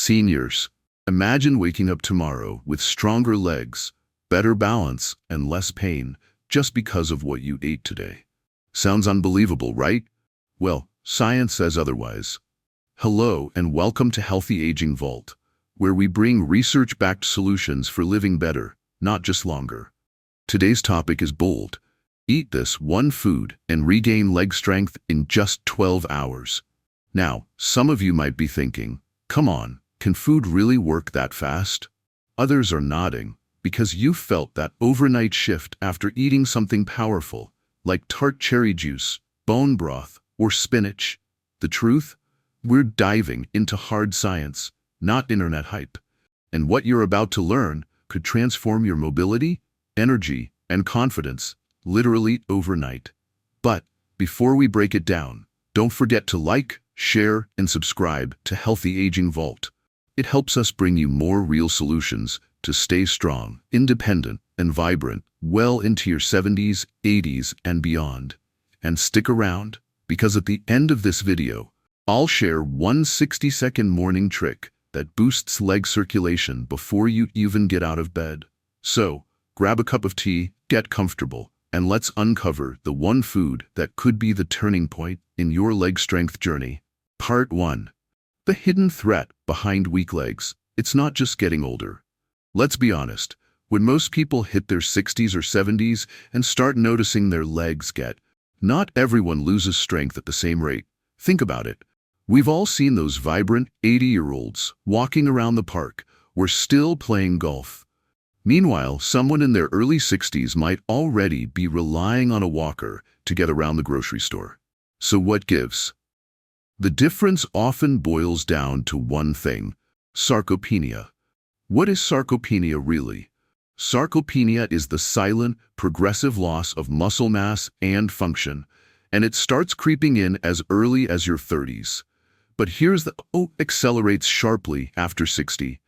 Seniors, imagine waking up tomorrow with stronger legs, better balance, and less pain just because of what you ate today. Sounds unbelievable, right? Well, science says otherwise. Hello and welcome to Healthy Aging Vault, where we bring research-backed solutions for living better, not just longer. Today's topic is bold. Eat this one food and regain leg strength in just 12 hours. Now, some of you might be thinking, come on, can food really work that fast? Others are nodding because you felt that overnight shift after eating something powerful, like Tart cherry juice, bone broth, or spinach. The truth? We're diving into hard science, not internet hype. And what you're about to learn could transform your mobility, energy, and confidence, literally overnight. But before we break it down, don't forget to like, share, and subscribe to Healthy Aging Vault. It helps us bring you more real solutions to stay strong, independent, and vibrant well into your 70s, 80s, and beyond. And stick around, because at the end of this video, I'll share one 60-second morning trick that boosts leg circulation before you even get out of bed. So, grab a cup of tea, get comfortable, and let's uncover the one food that could be the turning point in your leg strength journey. Part 1. The hidden threat behind weak legs. It's not just getting older. Let's be honest, when most people hit their 60s or 70s and start noticing their legs not everyone loses strength at the same rate. Think about it. We've all seen those vibrant 80-year-olds walking around the park or still playing golf. Meanwhile, someone in their early 60s might already be relying on a walker to get around the grocery store. So what gives? The difference often boils down to one thing: sarcopenia. What is sarcopenia really? Sarcopenia is the silent, progressive loss of muscle mass and function, and it starts creeping in as early as your 30s. But here's the accelerates sharply after 60.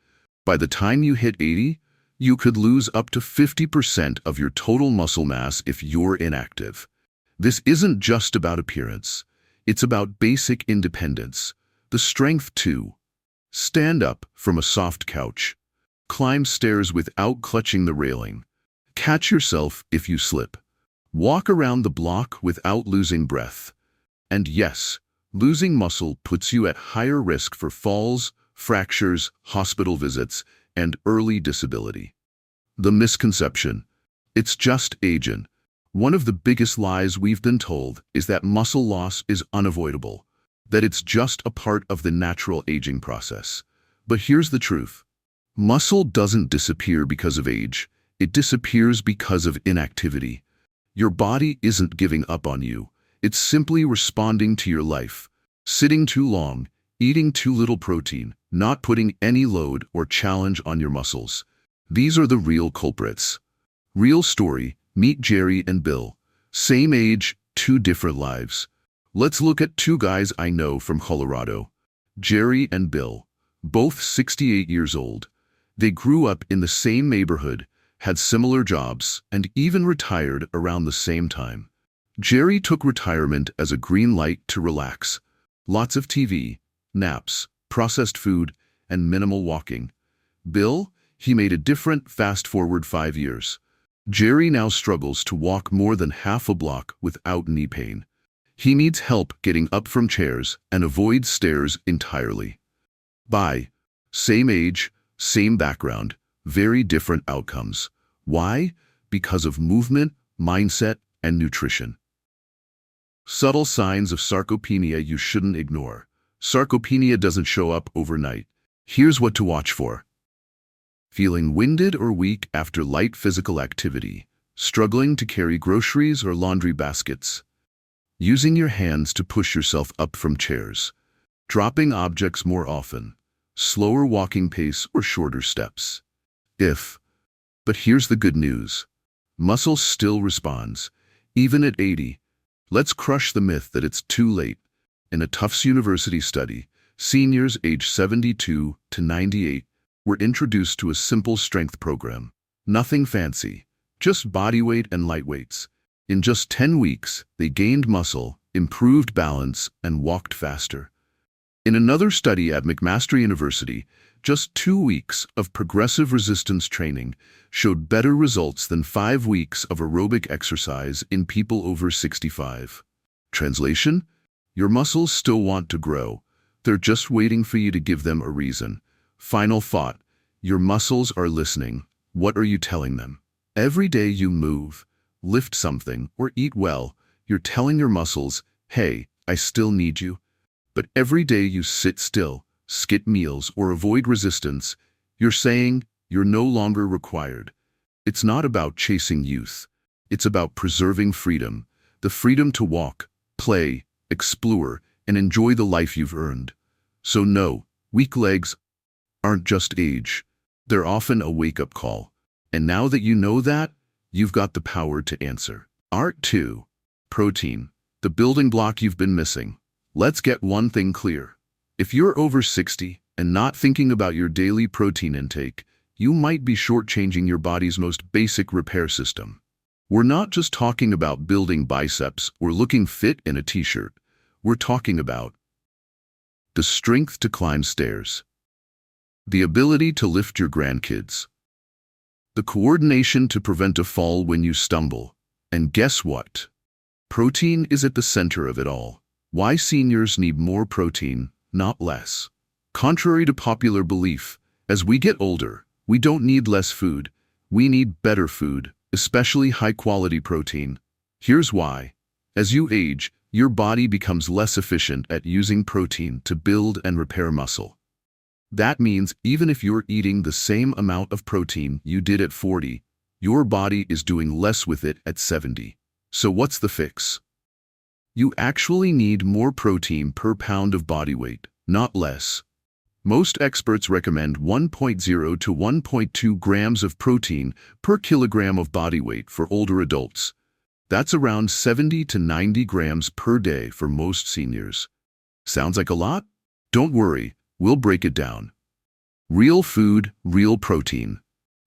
By the time you hit 80, you could lose up to 50% of your total muscle mass if you're inactive. This isn't just about appearance. It's about basic independence. The strength too. Stand up from a soft couch. Climb stairs without clutching the railing. Catch yourself if you slip. Walk around the block without losing breath. And yes, losing muscle puts you at higher risk for falls, fractures, hospital visits, and early disability. The misconception: it's just aging. One of the biggest lies we've been told is that muscle loss is unavoidable, that it's just a part of the natural aging process. But here's the truth. Muscle doesn't disappear because of age. It disappears because of inactivity. Your body isn't giving up on you. It's simply responding to your life. Sitting too long, eating too little protein, not putting any load or challenge on your muscles. These are the real culprits. Real story: meet Jerry and Bill. Same age, two different lives. Let's look at two guys I know from Colorado. Jerry and Bill, both 68 years old. They grew up in the same neighborhood, had similar jobs, and even retired around the same time. Jerry took retirement as a green light to relax. Lots of TV, naps, processed food, and minimal walking. Bill, he made a different. Fast forward 5 years. Jerry now struggles to walk more than half a block without knee pain. He needs help getting up from chairs and avoids stairs entirely. Same age, same background, very different outcomes. Why? Because of movement, mindset, and nutrition. Subtle signs of sarcopenia you shouldn't ignore. Sarcopenia doesn't show up overnight. Here's what to watch for. Feeling winded or weak after light physical activity. Struggling to carry groceries or laundry baskets. Using your hands to push yourself up from chairs. Dropping objects more often. Slower walking pace or shorter steps. But here's the good news. Muscle still responds, even at 80. Let's crush the myth that it's too late. In a Tufts University study, seniors aged 72 to 98 were introduced to a simple strength program. Nothing fancy, just body weight and light weights. In just 10 weeks, they gained muscle, improved balance, and walked faster. In another study at McMaster University, just 2 weeks of progressive resistance training showed better results than 5 weeks of aerobic exercise in people over 65. Translation? Your muscles still want to grow. They're just waiting for you to give them a reason. Final thought. Your muscles are listening. What are you telling them? Every day you move, lift something, or eat well, you're telling your muscles, hey, I still need you. But every day you sit still, skip meals, or avoid resistance, you're saying you're no longer required. It's not about chasing youth. It's about preserving freedom, the freedom to walk, play, explore, and enjoy the life you've earned. So no, weak legs aren't just age. They're often a wake-up call. And now that you know that, you've got the power to answer. Art 2. Protein, the building block you've been missing. Let's get one thing clear. If you're over 60 and not thinking about your daily protein intake, you might be shortchanging your body's most basic repair system. We're not just talking about building biceps or looking fit in a t-shirt. We're talking about the strength to climb stairs, the ability to lift your grandkids, the coordination to prevent a fall when you stumble. And guess what? Protein is at the center of it all. Why seniors need more protein, not less. Contrary to popular belief, as we get older, we don't need less food. We need better food, especially high-quality protein. Here's why. As you age, your body becomes less efficient at using protein to build and repair muscle. That means even if you're eating the same amount of protein you did at 40, your body is doing less with it at 70. So what's the fix? You actually need more protein per pound of body weight, not less. Most experts recommend 1.0 to 1.2 grams of protein per kilogram of body weight for older adults. That's around 70 to 90 grams per day for most seniors. Sounds like a lot? Don't worry, we'll break it down. Real food, real protein.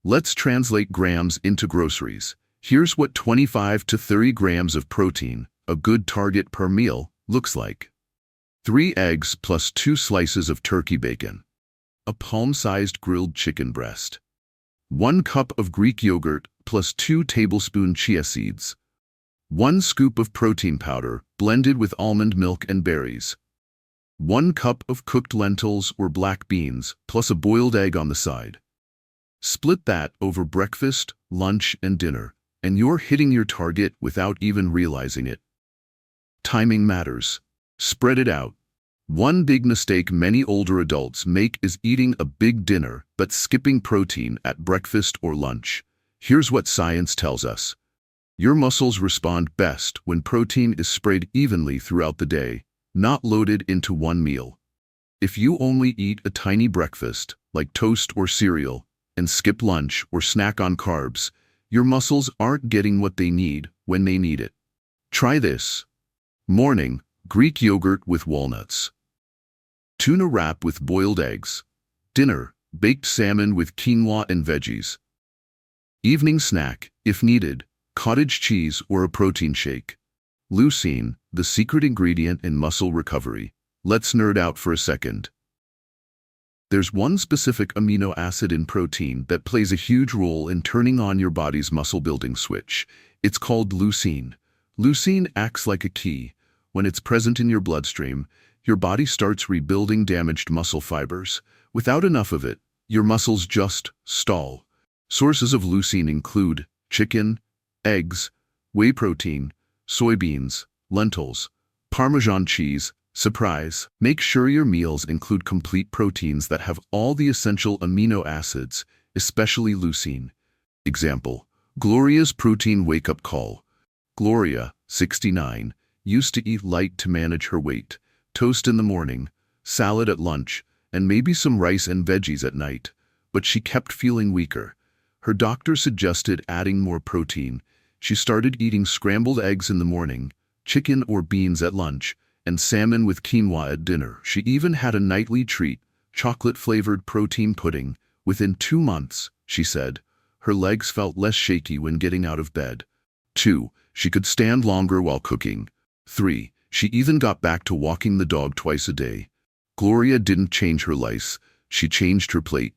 Let's translate grams into groceries. Here's what 25 to 30 grams of protein, a good target per meal, looks like. 3 eggs plus 2 slices of turkey bacon. A palm-sized grilled chicken breast. 1 cup of Greek yogurt plus 2 tablespoons chia seeds. 1 scoop of protein powder blended with almond milk and berries. 1 cup of cooked lentils or black beans plus a boiled egg on the side. Split that over breakfast, lunch, and dinner, and you're hitting your target without even realizing it. Timing matters. Spread it out. One big mistake many older adults make is eating a big dinner but skipping protein at breakfast or lunch. Here's what science tells us. Your muscles respond best when protein is spread evenly throughout the day, not loaded into one meal. If you only eat a tiny breakfast, like toast or cereal, and skip lunch or snack on carbs, your muscles aren't getting what they need when they need it. Try this. Morning, Greek yogurt with walnuts. Tuna wrap with boiled eggs. Dinner, baked salmon with quinoa and veggies. Evening snack, if needed, cottage cheese or a protein shake. Leucine, the secret ingredient in muscle recovery. Let's nerd out for a second. There's one specific amino acid in protein that plays a huge role in turning on your body's muscle-building switch. It's called leucine. Leucine acts like a key. When it's present in your bloodstream, your body starts rebuilding damaged muscle fibers. Without enough of it, your muscles just stall. Sources of leucine include chicken, eggs, whey protein, soybeans, lentils, Parmesan cheese. Surprise! Make sure your meals include complete proteins that have all the essential amino acids, especially leucine. Example, Gloria's protein wake-up call. Gloria, 69, used to eat light to manage her weight, toast in the morning, salad at lunch, and maybe some rice and veggies at night, but she kept feeling weaker. Her doctor suggested adding more protein. She started eating scrambled eggs in the morning, chicken or beans at lunch, and salmon with quinoa at dinner. She even had a nightly treat, chocolate-flavored protein pudding. Within 2 months, she said, her legs felt less shaky when getting out of bed. 2. She could stand longer while cooking. 3. She even got back to walking the dog twice a day. Gloria didn't change her lice, she changed her plate.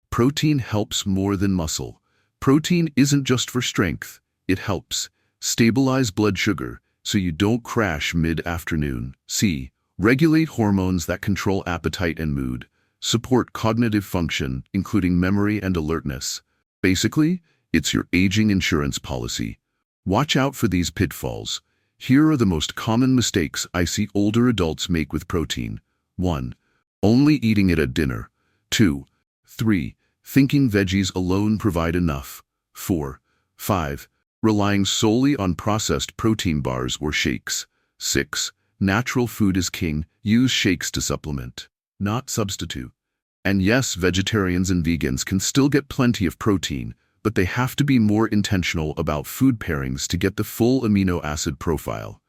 Protein helps more than muscle. Protein isn't just for strength, it helps stabilize blood sugar so you don't crash mid-afternoon. C. Regulate hormones that control appetite and mood. Support cognitive function, including memory and alertness. Basically, it's your aging insurance policy. Watch out for these pitfalls. Here are the most common mistakes I see older adults make with protein. 1. Only eating it at dinner. 2. 3. Thinking veggies alone provide enough. 4. 5. Relying solely on processed protein bars or shakes. 6. Natural food is king. Use shakes to supplement, not substitute. And yes, vegetarians and vegans can still get plenty of protein, but they have to be more intentional about food pairings to get the full amino acid profile.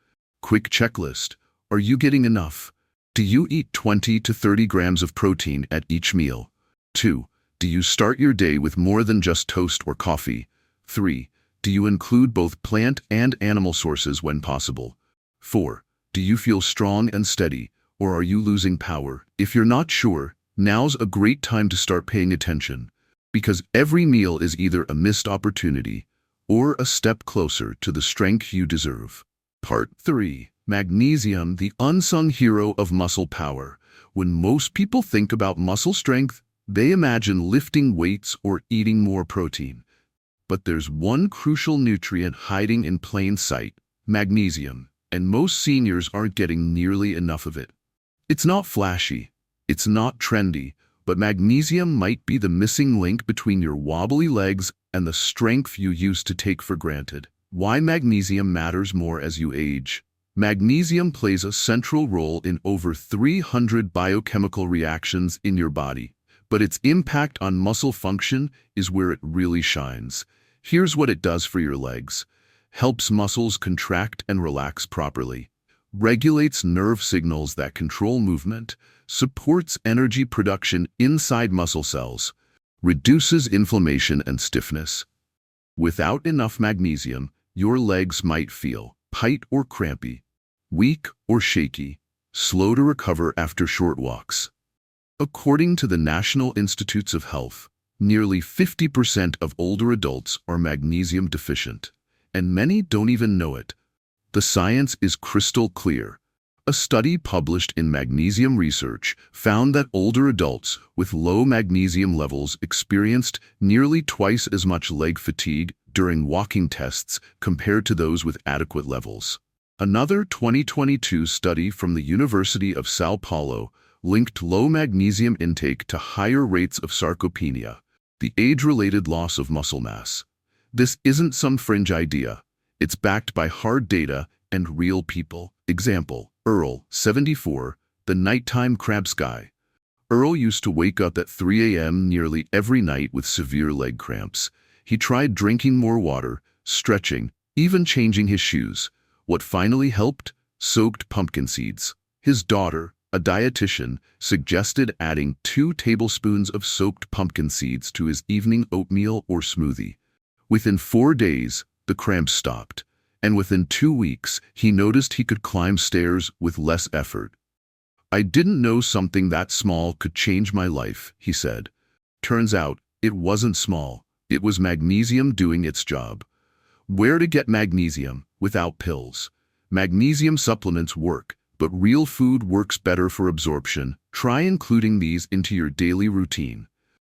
Quick checklist. Are you getting enough? Do you eat 20 to 30 grams of protein at each meal? 2. Do you start your day with more than just toast or coffee? 3. Do you include both plant and animal sources when possible? 4. Do you feel strong and steady, or are you losing power? If you're not sure, now's a great time to start paying attention, because every meal is either a missed opportunity or a step closer to the strength you deserve. Part 3. Magnesium, the unsung hero of muscle power. When most people think about muscle strength, they imagine lifting weights or eating more protein. But there's one crucial nutrient hiding in plain sight: magnesium, and most seniors aren't getting nearly enough of it. It's not flashy, it's not trendy, but magnesium might be the missing link between your wobbly legs and the strength you used to take for granted. Why magnesium matters more as you age. Magnesium plays a central role in over 300 biochemical reactions in your body, but its impact on muscle function is where it really shines. Here's what it does for your legs. Helps muscles contract and relax properly. Regulates nerve signals that control movement. Supports energy production inside muscle cells. Reduces inflammation and stiffness. Without enough magnesium, your legs might feel tight or crampy, weak or shaky, slow to recover after short walks. According to the National Institutes of Health, nearly 50% of older adults are magnesium deficient, and many don't even know it. The science is crystal clear. A study published in Magnesium Research found that older adults with low magnesium levels experienced nearly twice as much leg fatigue during walking tests compared to those with adequate levels. Another 2022 study from the University of Sao Paulo linked low magnesium intake to higher rates of sarcopenia, the age-related loss of muscle mass. This isn't some fringe idea. It's backed by hard data and real people. Example: Earl, 74, the nighttime Cramps guy. Earl used to wake up at 3 a.m. nearly every night with severe leg cramps. He tried drinking more water, stretching, even changing his shoes. What finally helped? Soaked pumpkin seeds. His daughter, a dietitian, suggested adding 2 tablespoons of soaked pumpkin seeds to his evening oatmeal or smoothie. Within 4 days, the cramps stopped, and within 2 weeks, he noticed he could climb stairs with less effort. "I didn't know something that small could change my life," he said. Turns out, it wasn't small. It was magnesium doing its job. Where to get magnesium without pills? Magnesium supplements work, but real food works better for absorption. Try including these into your daily routine.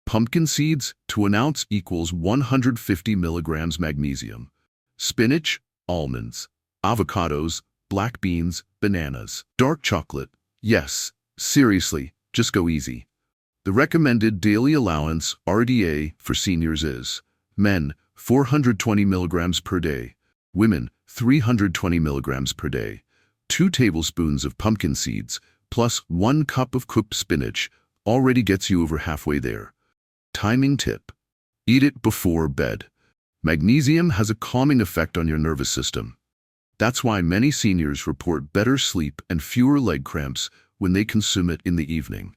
Pumpkin seeds, to an ounce equals 150 milligrams magnesium. Spinach, almonds, avocados, black beans, bananas, dark chocolate. Yes, seriously, just go easy. The recommended daily allowance, RDA, for seniors is: men, 420 milligrams per day, women, 320 milligrams per day. 2 tablespoons of pumpkin seeds plus 1 cup of cooked spinach already gets you over halfway there. Timing tip: eat it before bed. Magnesium has a calming effect on your nervous system. That's why many seniors report better sleep and fewer leg cramps when they consume it in the evening.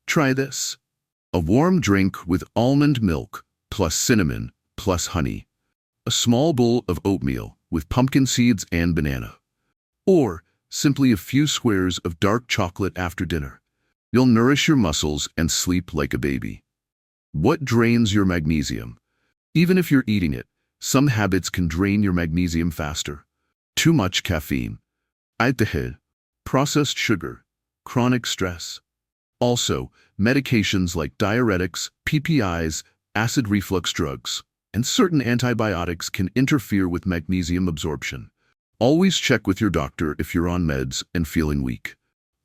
Try this: a warm drink with almond milk plus cinnamon plus honey. A small bowl of oatmeal with pumpkin seeds and banana. Or simply a few squares of dark chocolate after dinner. You'll nourish your muscles and sleep like a baby. What drains your magnesium? Even if you're eating it, some habits can drain your magnesium faster. Too much caffeine, alcohol, processed sugar, chronic stress. Also, medications like diuretics, PPIs, acid reflux drugs, and certain antibiotics can interfere with magnesium absorption. Always check with your doctor if you're on meds and feeling weak.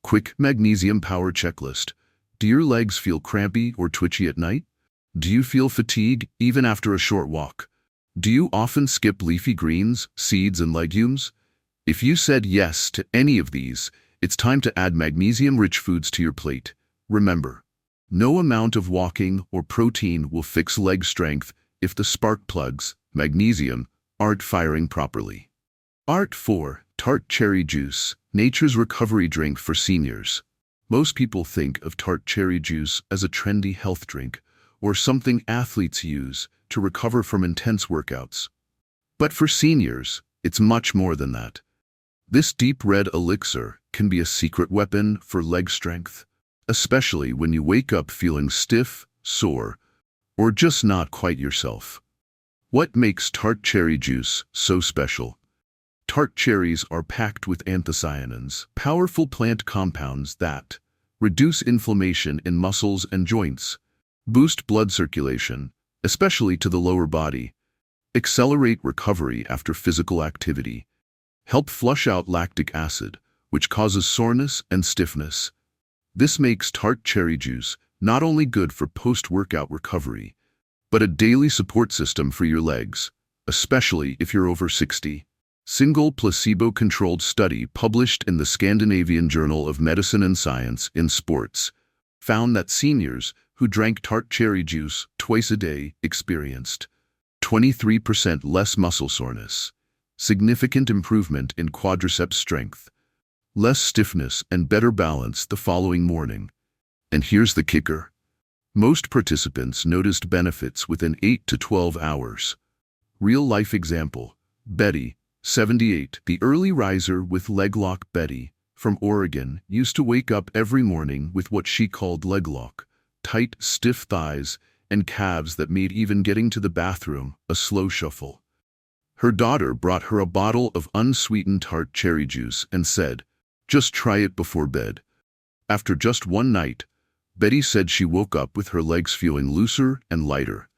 Quick magnesium power checklist. Do your legs feel crampy or twitchy at night? Do you feel fatigue even after a short walk? Do you often skip leafy greens, seeds, and legumes? If you said yes to any of these, it's time to add magnesium-rich foods to your plate. Remember, no amount of walking or protein will fix leg strength if the spark plugs, magnesium, aren't firing properly. Art 4. Tart Cherry Juice, nature's recovery drink for seniors. Most people think of Tart cherry juice as a trendy health drink or something athletes use to recover from intense workouts. But for seniors, it's much more than that. This deep red elixir can be a secret weapon for leg strength, especially when you wake up feeling stiff, sore, or just not quite yourself. What makes Tart cherry juice so special? Tart cherries are packed with anthocyanins, powerful plant compounds that reduce inflammation in muscles and joints, boost blood circulation, especially to the lower body, accelerate recovery after physical activity, help flush out lactic acid, which causes soreness and stiffness. This makes Tart cherry juice not only good for post-workout recovery, but a daily support system for your legs, especially if you're over 60. Single placebo-controlled study published in the Scandinavian Journal of Medicine and Science in Sports found that seniors who drank Tart cherry juice twice a day experienced 23% less muscle soreness, significant improvement in quadriceps strength, less stiffness and better balance the following morning. And here's the kicker. Most participants noticed benefits within 8 to 12 hours. Real-life example, Betty, 78, the early riser with leg lock. Betty, from Oregon, used to wake up every morning with what she called leg lock, tight, stiff thighs, and calves that made even getting to the bathroom a slow shuffle. Her daughter brought her a bottle of unsweetened Tart cherry juice and said, "Just try it before bed." After just one night, Betty said she woke up with her legs feeling looser and lighter.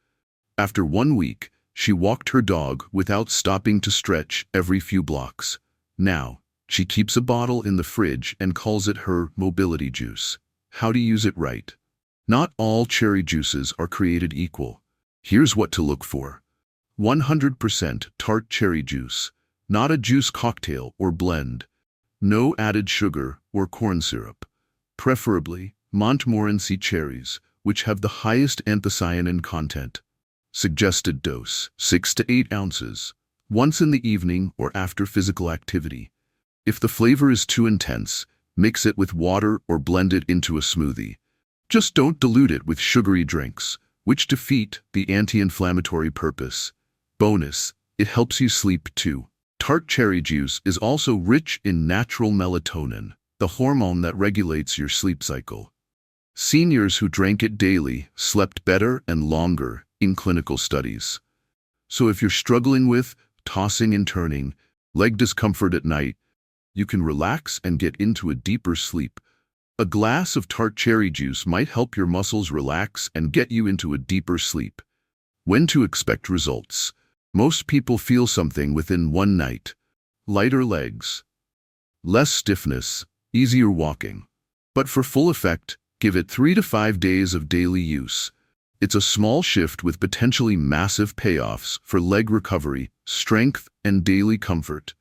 After 1 week, she walked her dog without stopping to stretch every few blocks. Now, she keeps a bottle in the fridge and calls it her mobility juice. How to use it right? Not all cherry juices are created equal. Here's what to look for. 100% Tart cherry juice, not a juice cocktail or blend. No added sugar or corn syrup. Preferably Montmorency cherries, which have the highest anthocyanin content. Suggested dose, 6 to 8 ounces, once in the evening or after physical activity. If the flavor is too intense, mix it with water or blend it into a smoothie. Just don't dilute it with sugary drinks, which defeat the anti-inflammatory purpose. Bonus, it helps you sleep too. Tart cherry juice is also rich in natural melatonin, the hormone that regulates your sleep cycle. Seniors who drank it daily slept better and longer in clinical studies. So if you're struggling with tossing and turning, leg discomfort at night, you can relax and get into a deeper sleep. A glass of Tart cherry juice might help your muscles relax and get you into a deeper sleep. When to expect results? Most people feel something within one night. Lighter legs, less stiffness, easier walking. But for full effect, give it 3 to 5 days of daily use. It's a small shift with potentially massive payoffs for leg recovery, strength, and daily comfort.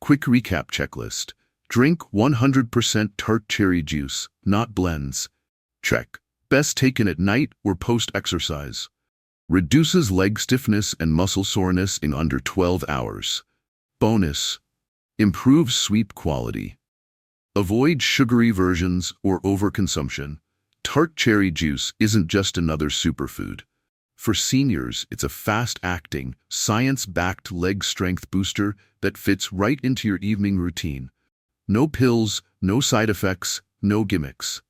Quick recap checklist. Drink 100% Tart cherry juice, not blends. Check. Best taken at night or post-exercise. Reduces leg stiffness and muscle soreness in under 12 hours. Bonus. Improves sleep quality. Avoid sugary versions or overconsumption. Tart cherry juice isn't just another superfood. For seniors, it's a fast-acting, science-backed leg strength booster that fits right into your evening routine. No pills, no side effects, no gimmicks.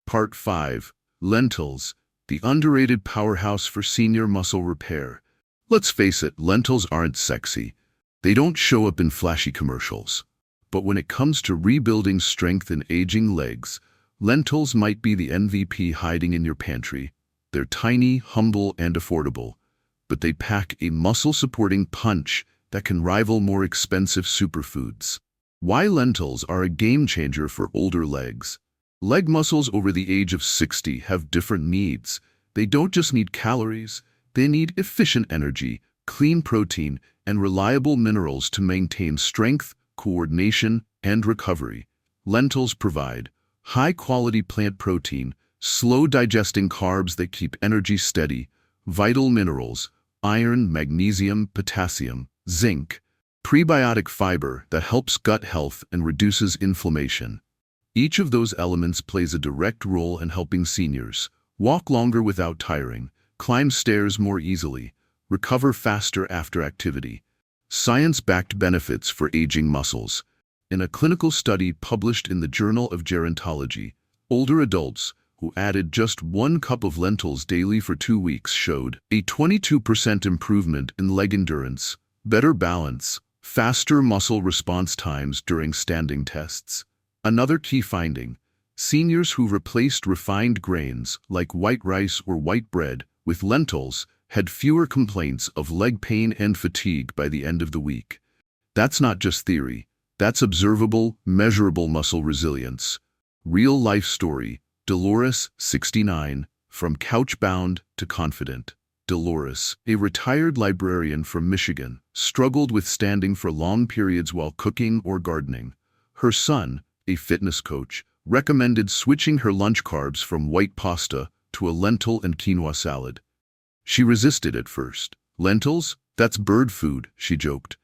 Part 5. Lentils, the underrated powerhouse for senior muscle repair. Let's face it, lentils aren't sexy. They don't show up in flashy commercials. But when it comes to rebuilding strength in aging legs, lentils might be the MVP hiding in your pantry. They're tiny, humble, and affordable, but they pack a muscle-supporting punch that can rival more expensive superfoods. Why lentils are a game-changer for older legs. Leg muscles over the age of 60 have different needs. They don't just need calories, they need efficient energy, clean protein, and reliable minerals to maintain strength, coordination, and recovery. Lentils provide high-quality plant protein, slow-digesting carbs that keep energy steady, vital minerals, iron, magnesium, potassium, zinc, prebiotic fiber that helps gut health and reduces inflammation. Each of those elements plays a direct role in helping seniors walk longer without tiring, climb stairs more easily, recover faster after activity. Science-backed benefits for aging muscles. In a clinical study published in the Journal of Gerontology, older adults who added just 1 cup of lentils daily for 2 weeks showed a 22% improvement in leg endurance, better balance, faster muscle response times during standing tests. Another key finding: seniors who replaced refined grains like white rice or white bread with lentils had fewer complaints of leg pain and fatigue by the end of the week. That's not just theory, that's observable, measurable muscle resilience. Real-life story. Dolores, 69, from couch-bound to confident. Dolores, a retired librarian from Michigan, struggled with standing for long periods while cooking or gardening. Her son, a fitness coach, recommended switching her lunch carbs from white pasta to a lentil and quinoa salad. She resisted at first. Lentils? That's bird food, she joked.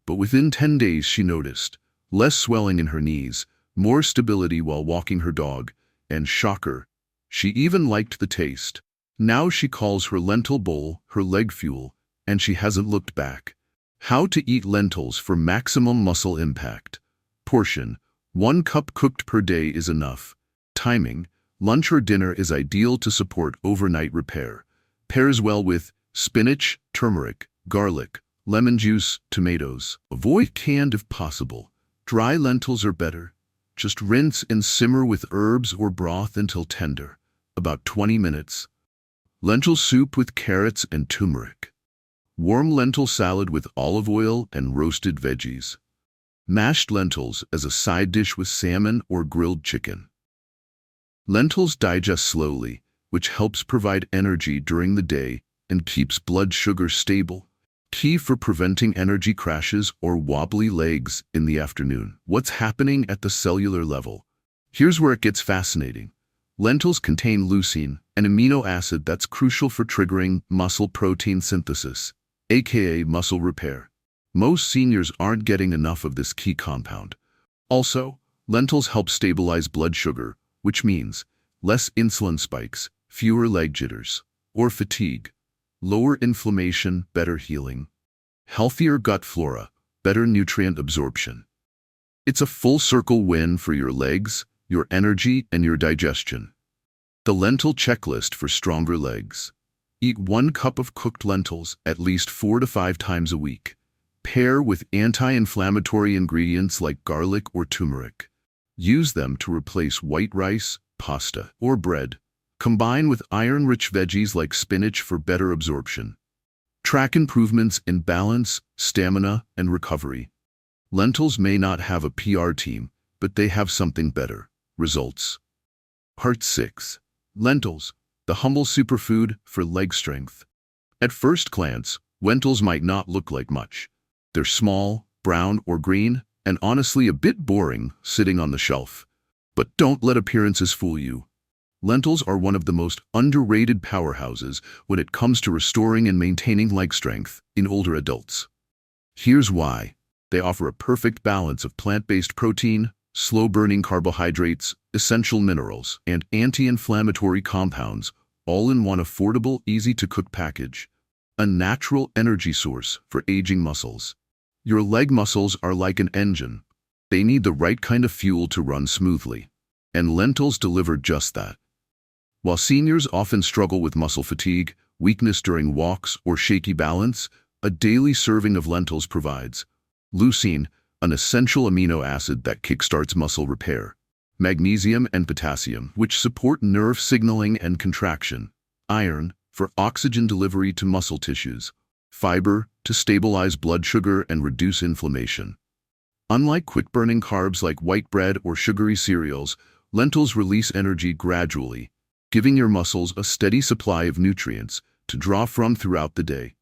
But within 10 days she noticed less swelling in her knees, more stability while walking her dog, and shocker, she even liked the taste. Now she calls her lentil bowl her leg fuel, and she hasn't looked back. How to eat lentils for maximum muscle impact. Portion: 1 cup cooked per day is enough. Timing: lunch or dinner is ideal to support overnight repair. Pairs well with spinach, turmeric, garlic, lemon juice, tomatoes. Avoid canned if possible. Dry lentils are better. Just rinse and simmer with herbs or broth until tender, about 20 minutes. Lentil soup with carrots and turmeric. Warm lentil salad with olive oil and roasted veggies. Mashed lentils as a side dish with salmon or grilled chicken. Lentils digest slowly, which helps provide energy during the day and keeps blood sugar stable. Key for preventing energy crashes or wobbly legs in the afternoon. What's happening at the cellular level? Here's where it gets fascinating. Lentils contain leucine, an amino acid that's crucial for triggering muscle protein synthesis, aka muscle repair. Most seniors aren't getting enough of this key compound. Also, lentils help stabilize blood sugar, which means less insulin spikes, fewer leg jitters or fatigue, lower inflammation, better healing, healthier gut flora, better nutrient absorption. It's a full-circle win for your legs, your energy, and your digestion. The lentil checklist for stronger legs. Eat 1 cup of cooked lentils at least 4 to 5 times a week. Pair with anti-inflammatory ingredients like garlic or turmeric. Use them to replace white rice, pasta, or bread. Combine with iron-rich veggies like spinach for better absorption. Track improvements in balance, stamina, and recovery. Lentils may not have a PR team, but they have something better: results. Part 6. Lentils, the humble superfood for leg strength. At first glance, lentils might not look like much. They're small, brown or green, and honestly a bit boring sitting on the shelf. But don't let appearances fool you. Lentils are one of the most underrated powerhouses when it comes to restoring and maintaining leg strength in older adults. Here's why. They offer a perfect balance of plant-based protein, slow-burning carbohydrates, essential minerals, and anti-inflammatory compounds, all in one affordable, easy-to-cook package. A natural energy source for aging muscles. Your leg muscles are like an engine. They need the right kind of fuel to run smoothly. And lentils deliver just that. While seniors often struggle with muscle fatigue, weakness during walks, or shaky balance, a daily serving of lentils provides leucine, an essential amino acid that kickstarts muscle repair, magnesium and potassium, which support nerve signaling and contraction, iron, for oxygen delivery to muscle tissues, fiber, to stabilize blood sugar and reduce inflammation. Unlike quick-burning carbs like white bread or sugary cereals, lentils release energy gradually, giving your muscles a steady supply of nutrients to draw from throughout the day.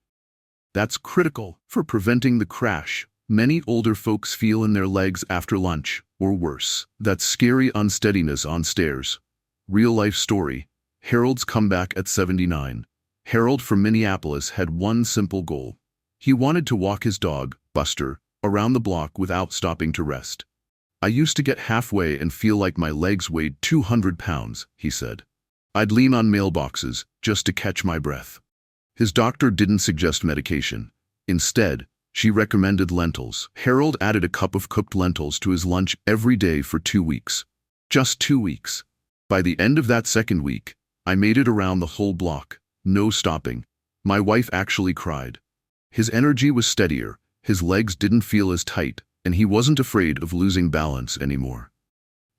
That's critical for preventing the crash many older folks feel in their legs after lunch, or worse, that scary unsteadiness on stairs. Real-life story: Harold's comeback at 79. Harold from Minneapolis had one simple goal. He wanted to walk his dog, Buster, around the block without stopping to rest. "I used to get halfway and feel like my legs weighed 200 pounds, he said. "I'd lean on mailboxes just to catch my breath." His doctor didn't suggest medication. Instead, she recommended lentils. Harold added a cup of cooked lentils to his lunch every day for 2 weeks. Just 2 weeks. By the end of that second week, I made it around the whole block, no stopping. My wife actually cried. His energy was steadier, his legs didn't feel as tight, and he wasn't afraid of losing balance anymore.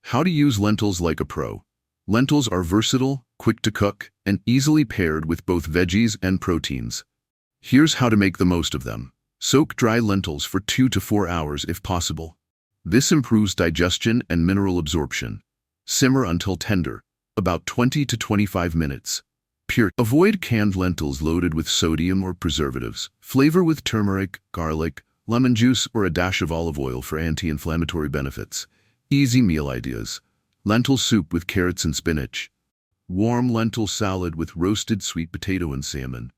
How to use lentils like a pro. Lentils are versatile, quick to cook, and easily paired with both veggies and proteins. Here's how to make the most of them. Soak dry lentils for 2 to 4 hours if possible. This improves digestion and mineral absorption. Simmer until tender, about 20 to 25 minutes. Pure. Avoid canned lentils loaded with sodium or preservatives. Flavor with turmeric, garlic, lemon juice, or a dash of olive oil for anti-inflammatory benefits. Easy meal ideas. Lentil soup with carrots and spinach. Warm lentil salad with roasted sweet potato and salmon.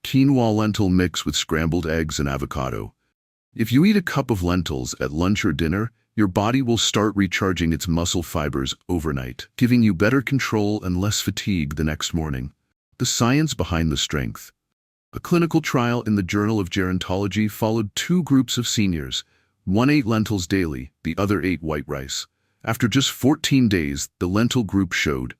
Quinoa lentil mix with scrambled eggs and avocado. If you eat a cup of lentils at lunch or dinner, your body will start recharging its muscle fibers overnight, giving you better control and less fatigue the next morning. The science behind the strength. A clinical trial in the Journal of Gerontology followed 2 groups of seniors. One ate lentils daily, the other ate white rice. After just 14 days, the lentil group showed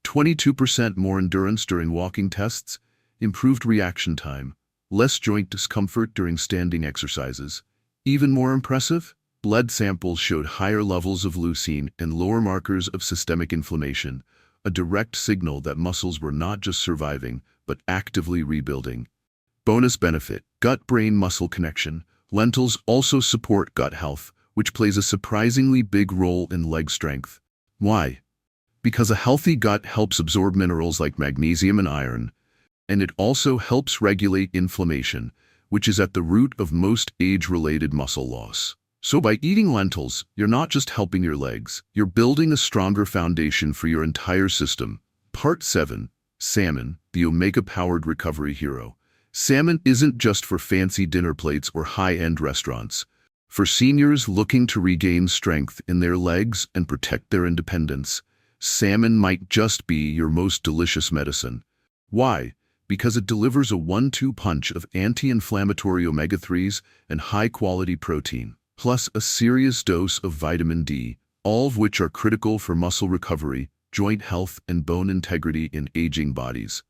22% more endurance during walking tests, improved reaction time, less joint discomfort during standing exercises. Even more impressive, blood samples showed higher levels of leucine and lower markers of systemic inflammation, a direct signal that muscles were not just surviving, but actively rebuilding. Bonus benefit: gut-brain muscle connection. Lentils also support gut health, which plays a surprisingly big role in leg strength. Why? Because a healthy gut helps absorb minerals like magnesium and iron, and it also helps regulate inflammation, which is at the root of most age-related muscle loss. So by eating lentils, you're not just helping your legs, you're building a stronger foundation for your entire system. Part 7. Salmon, the omega-powered recovery hero. Salmon isn't just for fancy dinner plates or high-end restaurants. For seniors looking to regain strength in their legs and protect their independence, salmon might just be your most delicious medicine. Why? Because it delivers a 1-2 punch of anti-inflammatory omega-3s and high-quality protein, plus a serious dose of vitamin D, all of which are critical for muscle recovery, joint health, and bone integrity in aging bodies.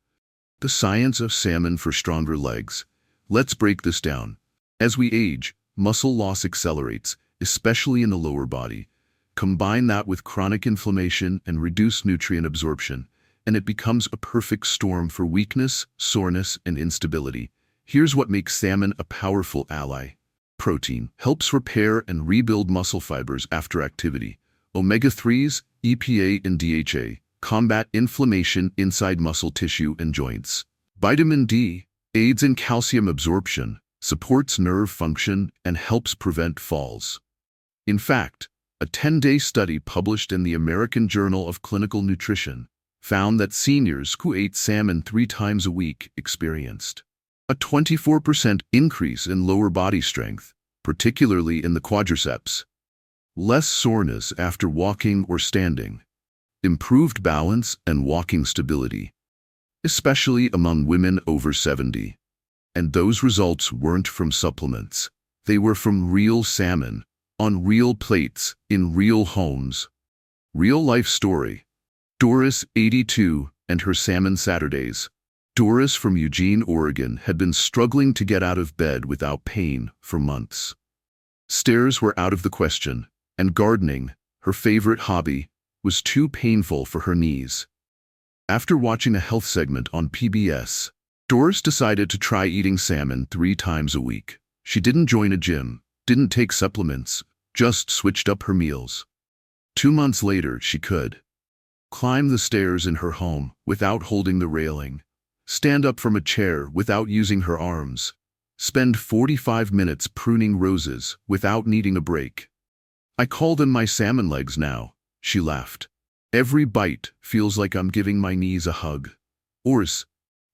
The science of salmon for stronger legs. Let's break this down. As we age, muscle loss accelerates, especially in the lower body. Combine that with chronic inflammation and reduced nutrient absorption, and it becomes a perfect storm for weakness, soreness, and instability. Here's what makes salmon a powerful ally. Protein helps repair and rebuild muscle fibers after activity. Omega-3s, EPA and DHA, combat inflammation inside muscle tissue and joints. Vitamin D aids in calcium absorption, supports nerve function, and helps prevent falls. In fact, a 10-day study published in the American Journal of Clinical Nutrition found that seniors who ate salmon 3 times a week experienced a 24% increase in lower body strength, particularly in the quadriceps, less soreness after walking or standing, improved balance and walking stability, especially among women over 70. And those results weren't from supplements. They were from real salmon, on real plates, in real homes. Real life story. Doris, 82, and her Salmon Saturdays. Doris from Eugene, Oregon, had been struggling to get out of bed without pain for months. Stairs were out of the question, and gardening, her favorite hobby, was too painful for her knees. After watching a health segment on PBS, Doris decided to try eating salmon 3 times a week. She didn't join a gym, didn't take supplements, just switched up her meals. 2 months later, she could climb the stairs in her home without holding the railing, stand up from a chair without using her arms, spend 45 minutes pruning roses without needing a break. "I call them my salmon legs now," she laughed. "Every bite feels like I'm giving my knees a hug." Ors,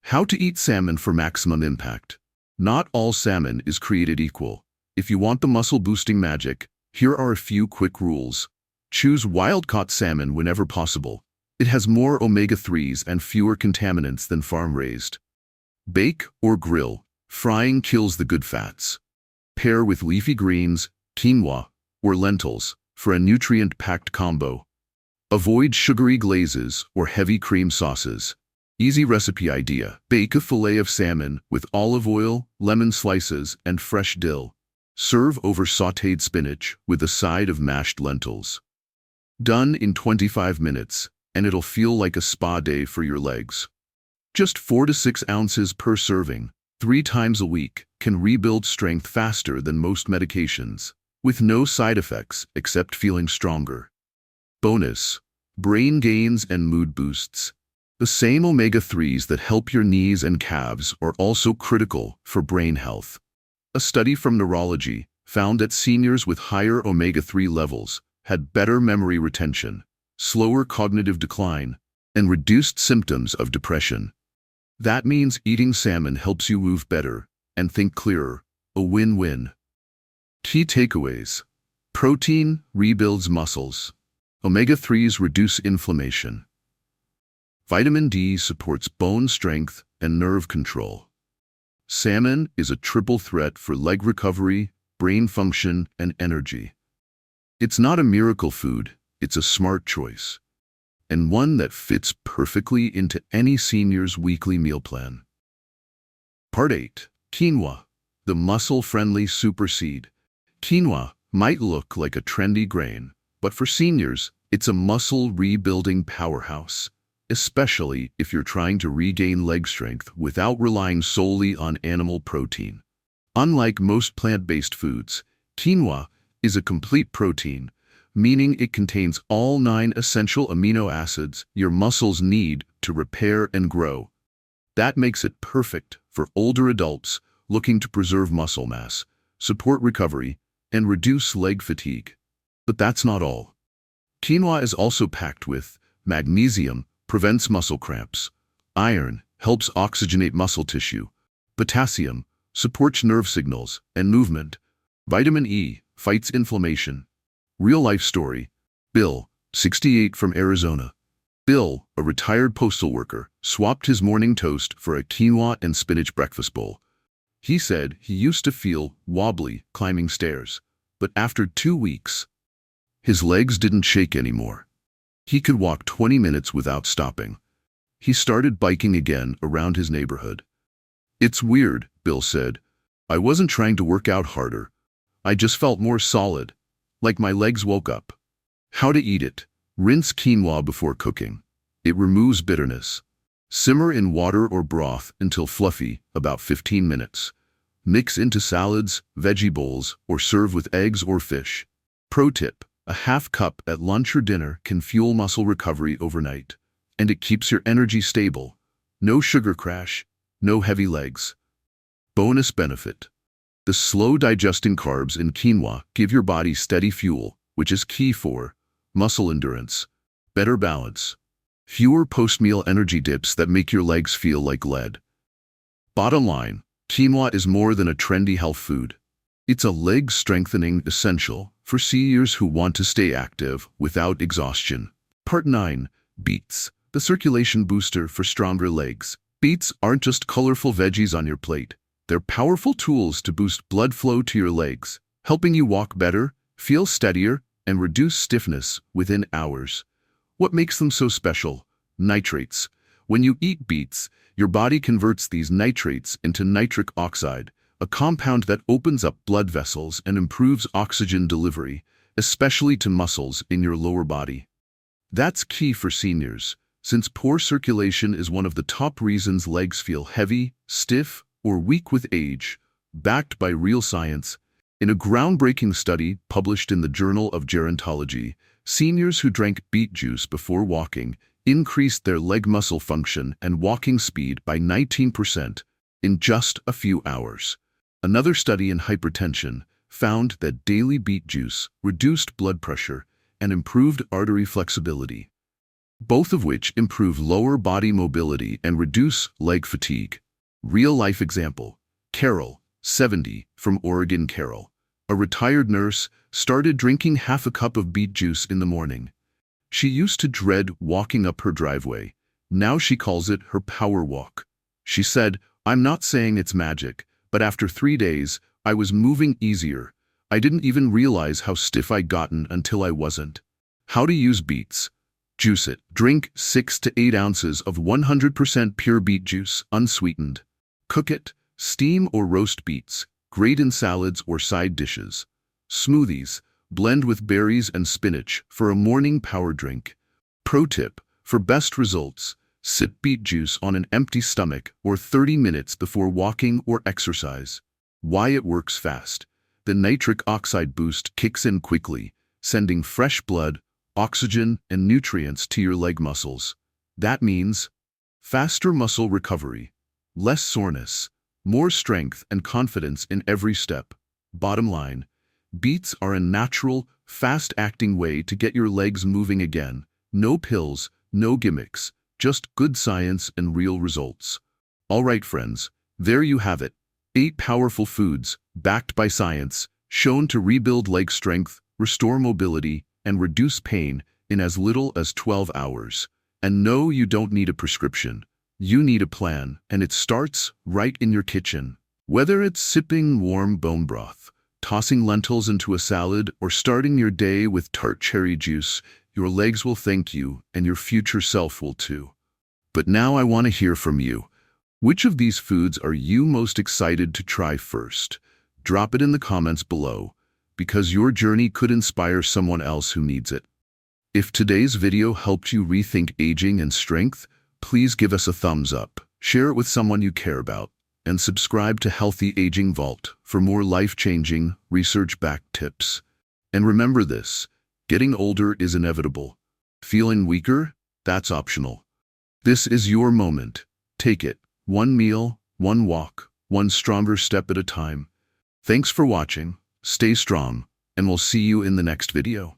how to eat salmon for maximum impact. Not all salmon is created equal. If you want the muscle-boosting magic, here are a few quick rules. Choose wild-caught salmon whenever possible. It has more omega-3s and fewer contaminants than farm-raised. Bake or grill. Frying kills the good fats. Pair with leafy greens, quinoa, or lentils for a nutrient-packed combo. Avoid sugary glazes or heavy cream sauces. Easy recipe idea. Bake a fillet of salmon with olive oil, lemon slices, and fresh dill. Serve over sautéed spinach with a side of mashed lentils. Done in 25 minutes, and it'll feel like a spa day for your legs. Just 4 to 6 ounces per serving, 3 times a week, can rebuild strength faster than most medications, with no side effects except feeling stronger. Bonus: brain gains and mood boosts. The same omega-3s that help your knees and calves are also critical for brain health. A study from neurology found that seniors with higher omega-3 levels had better memory retention, slower cognitive decline, and reduced symptoms of depression. That means eating salmon helps you move better and think clearer. A win-win. Key takeaways. Protein rebuilds muscles. Omega-3s reduce inflammation. Vitamin D supports bone strength and nerve control. Salmon is a triple threat for leg recovery, brain function, and energy. It's not a miracle food, it's a smart choice, and one that fits perfectly into any senior's weekly meal plan. Part 8. Quinoa, the muscle-friendly super seed. Quinoa might look like a trendy grain, but for seniors, it's a muscle-rebuilding powerhouse, especially if you're trying to regain leg strength without relying solely on animal protein. Unlike most plant-based foods, quinoa is a complete protein, meaning it contains all 9 essential amino acids your muscles need to repair and grow. That makes it perfect for older adults looking to preserve muscle mass, support recovery, and reduce leg fatigue. But that's not all. Quinoa is also packed with magnesium, prevents muscle cramps; iron, helps oxygenate muscle tissue; potassium, supports nerve signals and movement; vitamin E, fights inflammation. Real-life story. Bill, 68, from Arizona. Bill, a retired postal worker, swapped his morning toast for a quinoa and spinach breakfast bowl. He said he used to feel wobbly climbing stairs, but after 2 weeks, his legs didn't shake anymore. He could walk 20 minutes without stopping. He started biking again around his neighborhood. "It's weird," Bill said. "I wasn't trying to work out harder. I just felt more solid, like my legs woke up." How to eat it. Rinse quinoa before cooking. It removes bitterness. Simmer in water or broth until fluffy, about 15 minutes. Mix into salads, veggie bowls, or serve with eggs or fish. Pro tip: a half cup at lunch or dinner can fuel muscle recovery overnight, and it keeps your energy stable. No sugar crash, no heavy legs. Bonus benefit: the slow-digesting carbs in quinoa give your body steady fuel, which is key for muscle endurance, better balance, fewer post-meal energy dips that make your legs feel like lead. Bottom line, quinoa is more than a trendy health food. It's a leg-strengthening essential for seniors who want to stay active without exhaustion. Part 9. Beets, the circulation booster for stronger legs. Beets aren't just colorful veggies on your plate. They're powerful tools to boost blood flow to your legs, helping you walk better, feel steadier, and reduce stiffness within hours. What makes them so special? Nitrates. When you eat beets, your body converts these nitrates into nitric oxide, a compound that opens up blood vessels and improves oxygen delivery, especially to muscles in your lower body. That's key for seniors, since poor circulation is one of the top reasons legs feel heavy, stiff, or weak with age. Backed by real science, in a groundbreaking study published in the Journal of Gerontology, seniors who drank beet juice before walking increased their leg muscle function and walking speed by 19% in just a few hours. Another study in hypertension found that daily beet juice reduced blood pressure and improved artery flexibility, both of which improve lower body mobility and reduce leg fatigue. Real-life example. Carol, 70, from Oregon. Carol, a retired nurse, started drinking half a cup of beet juice in the morning. She used to dread walking up her driveway. Now she calls it her power walk. She said, "I'm not saying it's magic, but after 3 days, I was moving easier. I didn't even realize how stiff I'd gotten until I wasn't." How to use beets. Juice it. Drink 6 to 8 ounces of 100% pure beet juice, unsweetened. Cook it. Steam or roast beets. Grate in salads or side dishes. Smoothies. Blend with berries and spinach for a morning power drink. Pro tip: for best results, sip beet juice on an empty stomach or 30 minutes before walking or exercise. Why it works fast. The nitric oxide boost kicks in quickly, sending fresh blood, oxygen, and nutrients to your leg muscles. That means faster muscle recovery, less soreness, more strength and confidence in every step. Bottom line, beets are a natural, fast-acting way to get your legs moving again. No pills, no gimmicks, just good science and real results. All right, friends, there you have it. 8 powerful foods, backed by science, shown to rebuild leg strength, restore mobility, and reduce pain in as little as 12 hours. And no, you don't need a prescription. You need a plan, and it starts right in your kitchen. Whether it's sipping warm bone broth, tossing lentils into a salad, or starting your day with Tart cherry juice, your legs will thank you, and your future self will too. But now I want to hear from you. Which of these foods are you most excited to try first? Drop it in the comments below, because your journey could inspire someone else who needs it. If today's video helped you rethink aging and strength, please give us a thumbs up, share it with someone you care about, and subscribe to Healthy Aging Vault for more life-changing, research-backed tips. And remember this, getting older is inevitable. Feeling weaker? That's optional. This is your moment. Take it. One meal, one walk, one stronger step at a time. Thanks for watching, stay strong, and we'll see you in the next video.